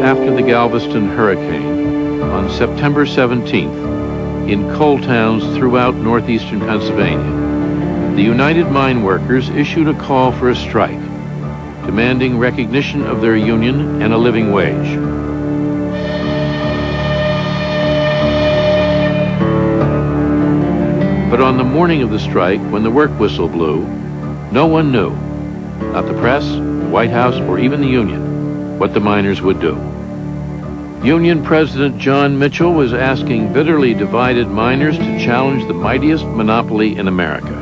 After the Galveston hurricane, on September 17th, in coal towns throughout northeastern Pennsylvania, the United Mine Workers issued a call for a strike, demanding recognition of their union and a living wage. But on the morning of the strike, when the work whistle blew, no one knew, not the press, the White House, or even the union, what the miners would do. Union President John Mitchell was asking bitterly divided miners to challenge the mightiest monopoly in America,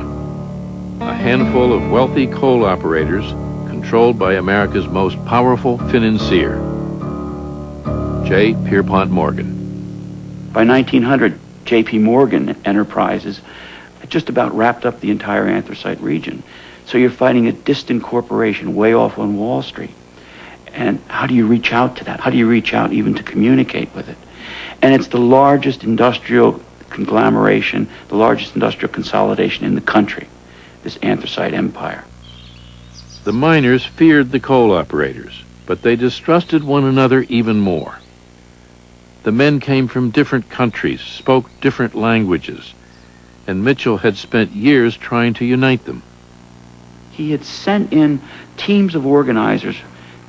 a handful of wealthy coal operators controlled by America's most powerful financier, J. Pierpont Morgan. By 1900, J.P. Morgan Enterprises had just about wrapped up the entire anthracite region. So you're fighting a distant corporation way off on Wall Street. And how do you reach out to that? How do you reach out even to communicate with it? And it's the largest industrial conglomeration, the largest industrial consolidation in the country, this anthracite empire. The miners feared the coal operators, but they distrusted one another even more. The men came from different countries, spoke different languages, and Mitchell had spent years trying to unite them. He had sent in teams of organizers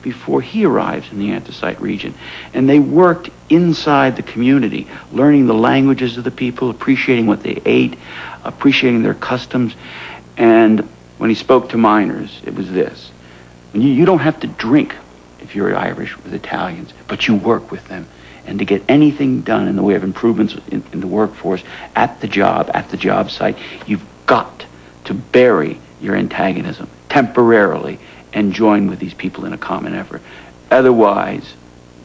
before he arrived in the anthracite region. And they worked inside the community, learning the languages of the people, appreciating what they ate, appreciating their customs. And when he spoke to miners, it was this. You don't have to drink if you're Irish with Italians, but you work with them. And to get anything done in the way of improvements in the workforce at the job site, you've got to bury your antagonism temporarily and join with these people in a common effort. Otherwise,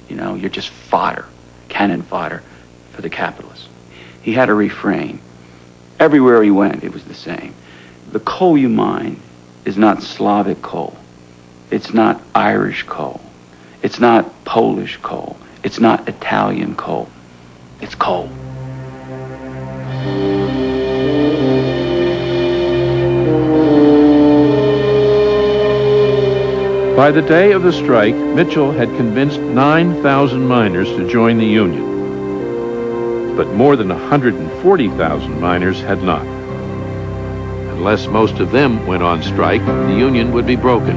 you're just fodder, cannon fodder for the capitalists. He had a refrain. Everywhere he went, it was the same. The coal you mine is not Slavic coal. It's not Irish coal. It's not Polish coal. It's not Italian coal. It's coal. By the day of the strike, Mitchell had convinced 9,000 miners to join the union. But more than 140,000 miners had not. Unless most of them went on strike, the union would be broken.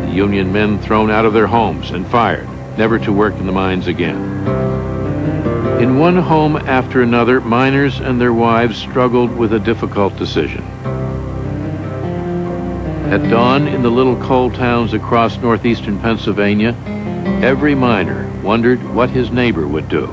The union men thrown out of their homes and fired, never to work in the mines again. In one home after another, miners and their wives struggled with a difficult decision. At dawn in the little coal towns across northeastern Pennsylvania, every miner wondered what his neighbor would do.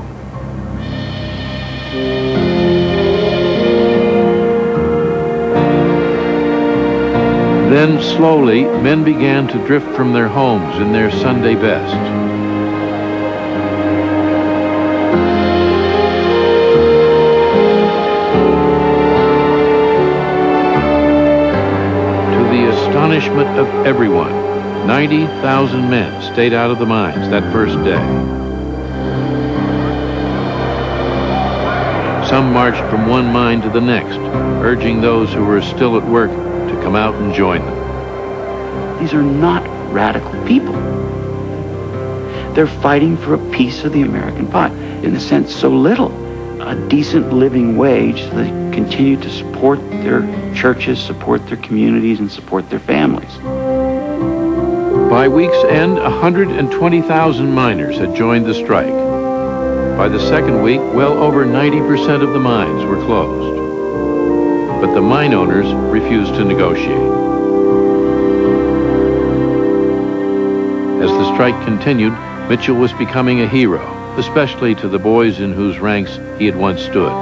Then slowly, men began to drift from their homes in their Sunday best. Astonishment of everyone, 90,000 men stayed out of the mines that first day. Some marched from one mine to the next, urging those who were still at work to come out and join them. These are not radical people. They're fighting for a piece of the American pie. In a sense, so little. A decent living wage so they continue to support their churches, support their communities, and support their families. By week's end, 120,000 miners had joined the strike. By the second week, well over 90% of the mines were closed. But the mine owners refused to negotiate. As the strike continued, Mitchell was becoming a hero, especially to the boys in whose ranks he had once stood,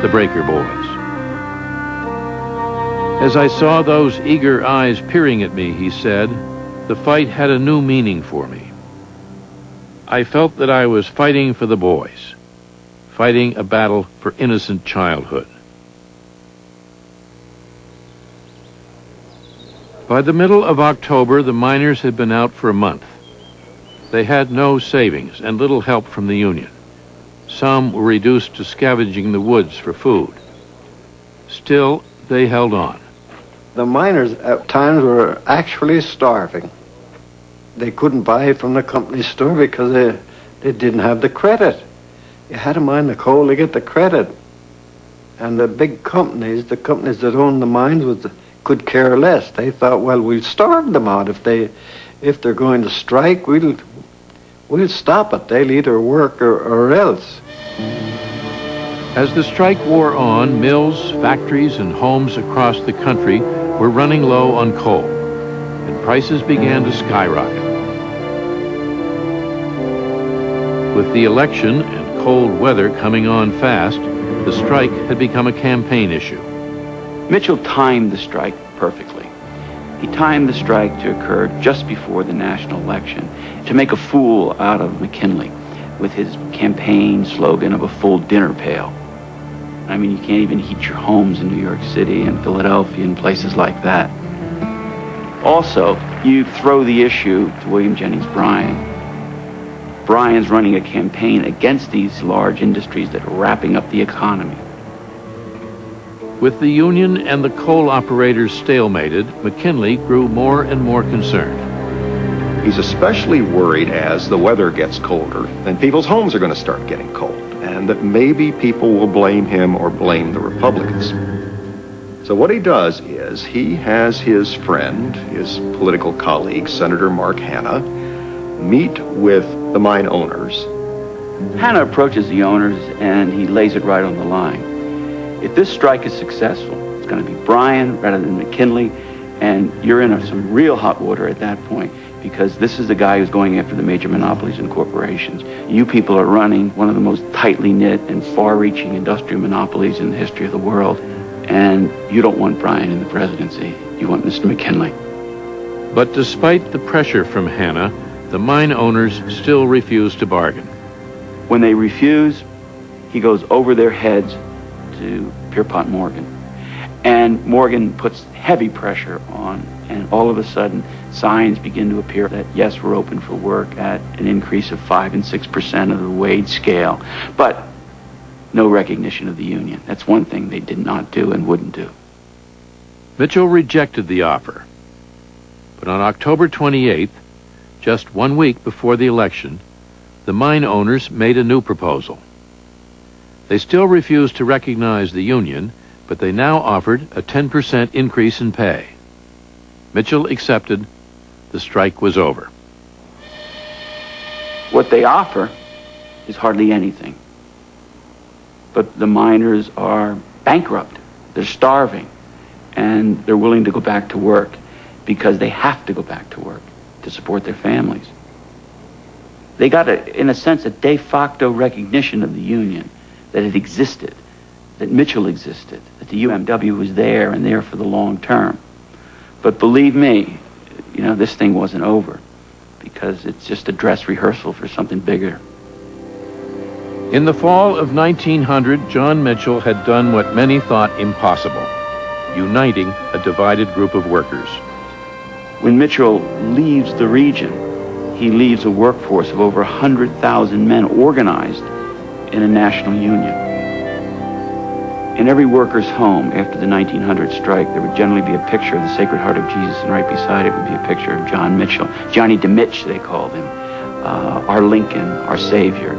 the Breaker Boys. As I saw those eager eyes peering at me, he said, the fight had a new meaning for me. I felt that I was fighting for the boys, fighting a battle for innocent childhood. By the middle of October, the miners had been out for a month. They had no savings and little help from the union. Some were reduced to scavenging the woods for food. Still, they held on. The miners at times were actually starving. They couldn't buy from the company store because they didn't have the credit. You had to mine the coal to get the credit. And the big companies, the companies that owned the mines, could care less. They thought, well, we'll starve them out. If they're going to strike, we'll stop it. They'll either work or else. As the strike wore on, mills, factories, and homes across the country were running low on coal, and prices began to skyrocket. With the election and cold weather coming on fast, the strike had become a campaign issue. Mitchell timed the strike perfectly. He timed the strike to occur just before the national election to make a fool out of McKinley with his campaign slogan of a full dinner pail. I mean, you can't even heat your homes in New York City and Philadelphia and places like that. Also, you throw the issue to William Jennings Bryan. Bryan's running a campaign against these large industries that are wrapping up the economy. With the union and the coal operators stalemated, McKinley grew more and more concerned. He's especially worried as the weather gets colder, then people's homes are going to start getting cold, and that maybe people will blame him or blame the Republicans. So what he does is he has his friend, his political colleague, Senator Mark Hanna, meet with the mine owners. Hanna approaches the owners and he lays it right on the line. If this strike is successful, it's going to be Bryan rather than McKinley, and you're in some real hot water at that point, because this is the guy who's going after the major monopolies and corporations. You people are running one of the most tightly knit and far-reaching industrial monopolies in the history of the world, and you don't want Bryan in the presidency. You want Mr. McKinley. But despite the pressure from Hanna, the mine owners still refuse to bargain. When they refuse, he goes over their heads to Pierpont Morgan. And Morgan puts heavy pressure on, and all of a sudden, signs begin to appear that, yes, we're open for work at an increase of 5 and 6% of the wage scale, but no recognition of the union. That's one thing they did not do and wouldn't do. Mitchell rejected the offer. But on October 28th, just 1 week before the election, the mine owners made a new proposal. They still refused to recognize the union, but they now offered a 10% increase in pay. Mitchell accepted. The strike was over. What they offer is hardly anything. But the miners are bankrupt. They're starving. And they're willing to go back to work because they have to go back to work to support their families. They got, in a sense, a de facto recognition of the union, that it existed, that Mitchell existed, that the UMW was there and there for the long term. But believe me, this thing wasn't over, because it's just a dress rehearsal for something bigger. In the fall of 1900, John Mitchell had done what many thought impossible, uniting a divided group of workers. When Mitchell leaves the region, he leaves a workforce of over 100,000 men organized in a national union. In every worker's home after the 1900 strike, there would generally be a picture of the Sacred Heart of Jesus, and right beside it would be a picture of John Mitchell. Johnny DeMitch, they called him, our Lincoln, our Savior.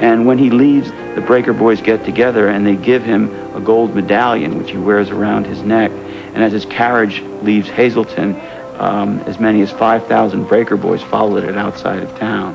And when he leaves, the Breaker Boys get together and they give him a gold medallion, which he wears around his neck. And as his carriage leaves Hazleton, as many as 5,000 Breaker Boys followed it outside of town.